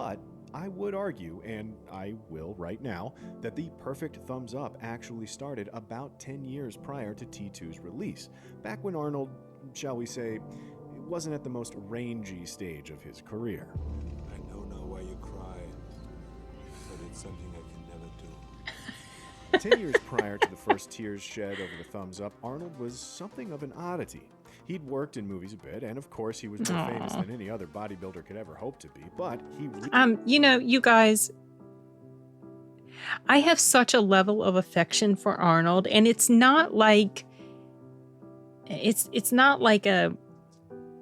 But I would argue, and I will right now, that the perfect thumbs up actually started about 10 years prior to T2's release, back when Arnold, shall we say, wasn't at the most rangy stage of his career. I know now why you cry, but it's something I can never do. 10 years prior to the first tears shed over the thumbs up, Arnold was something of an oddity. He'd worked in movies a bit, and of course he was more famous than any other bodybuilder could ever hope to be, but he... You guys, I have such a level of affection for Arnold, and it's not like a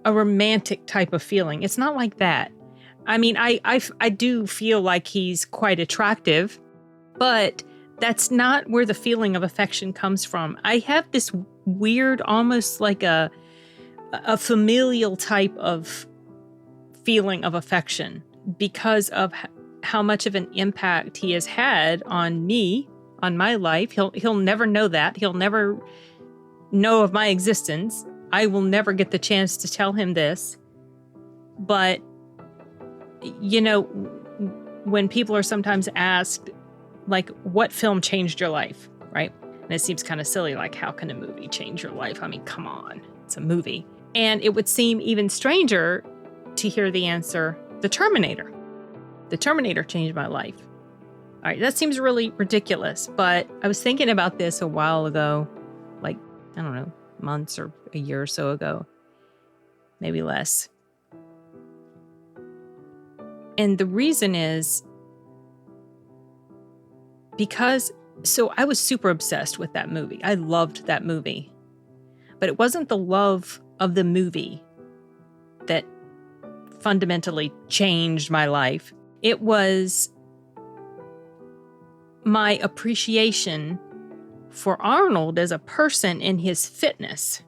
romantic type of feeling. It's not like that. I mean, I do feel like he's quite attractive, but that's not where the feeling of affection comes from. I have this weird, almost like a familial type of feeling of affection because of how much of an impact he has had on me, on my life. He'll never know that. He'll never know of my existence. I will never get the chance to tell him this. But, you know, when people are sometimes asked, like, what film changed your life, right? And it seems kind of silly, like, how can a movie change your life? I mean, come on, it's a movie. And it would seem even stranger to hear the answer, The Terminator. The Terminator changed my life. All right, that seems really ridiculous, but I was thinking about this a while ago, like, I don't know, months or a year or so ago, maybe less. And the reason is because, so I was super obsessed with that movie. I loved that movie, but it wasn't the love of the movie that fundamentally changed my life. It was my appreciation for Arnold as a person and his fitness.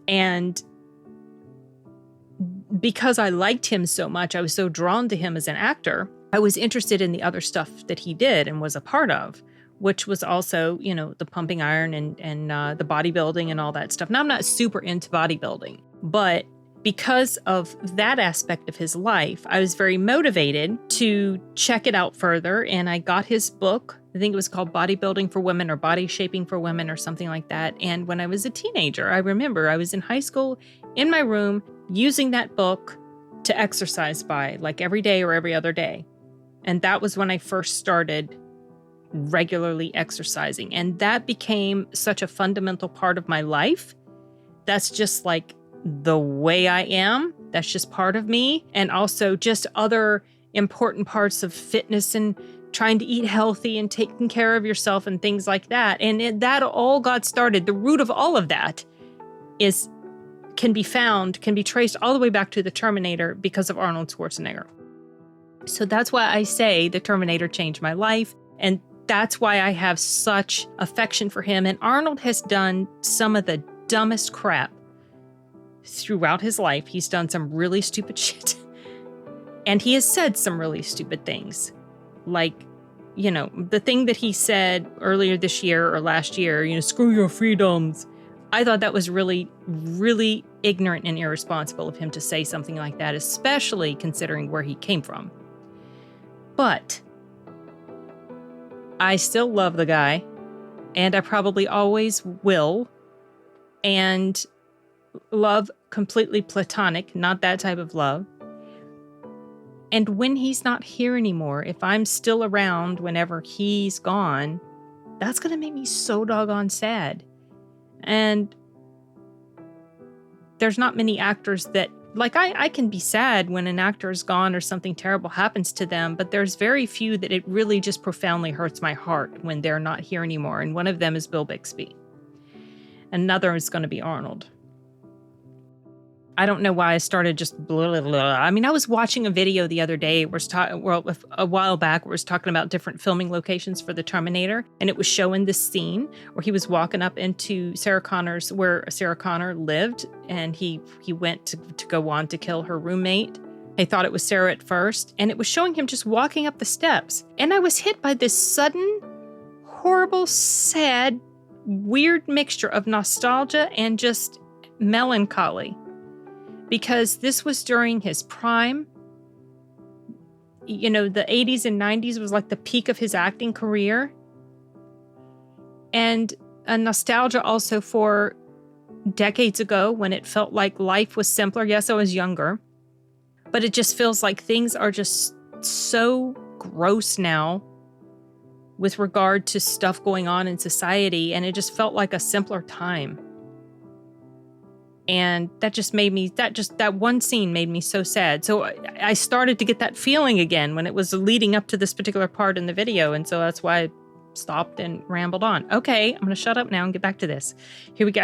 And because I liked him so much, I was so drawn to him as an actor, I was interested in the other stuff that he did and was a part of, which was also, you know, the pumping iron and the bodybuilding and all that stuff. Now, I'm not super into bodybuilding, but because of that aspect of his life, I was very motivated to check it out further. And I got his book. I think it was called Bodybuilding for Women or Body Shaping for Women or something like that. And when I was a teenager, I remember I was in high school in my room using that book to exercise by, like every day or every other day. And that was when I first started regularly exercising. And that became such a fundamental part of my life. That's just like the way I am. That's just part of me. And also just other important parts of fitness and trying to eat healthy and taking care of yourself and things like that. And that all got started. The root of all of that can be traced all the way back to the Terminator because of Arnold Schwarzenegger. So that's why I say the Terminator changed my life. And that's why I have such affection for him. And Arnold has done some of the dumbest crap throughout his life. He's done some really stupid shit. And he has said some really stupid things. Like, you know, the thing that he said earlier this year or last year, you know, screw your freedoms. I thought that was really, really ignorant and irresponsible of him to say something like that, especially considering where he came from. But I still love the guy, and I probably always will. And love completely platonic, not that type of love. And when he's not here anymore, if I'm still around whenever he's gone, that's going to make me so doggone sad. And there's not many actors that, like, I can be sad when an actor is gone or something terrible happens to them, but there's very few that it really just profoundly hurts my heart when they're not here anymore. And one of them is Bill Bixby. Another is going to be Arnold. I don't know why I started just blah, blah, blah. I mean, I was watching a video the other day, a while back, where it was talking about different filming locations for the Terminator. And it was showing this scene where he was walking up into where Sarah Connor lived. And he went to go on to kill her roommate. I thought it was Sarah at first. And it was showing him just walking up the steps. And I was hit by this sudden, horrible, sad, weird mixture of nostalgia and just melancholy. Because this was during his prime, you know, the 80s and 90s was like the peak of his acting career. And a nostalgia also for decades ago when it felt like life was simpler. Yes, I was younger, but it just feels like things are just so gross now with regard to stuff going on in society. And it just felt like a simpler time. And that just made me, that one scene made me so sad. So I started to get that feeling again when it was leading up to this particular part in the video. And so that's why I stopped and rambled on. Okay, I'm going to shut up now and get back to this. Here we go.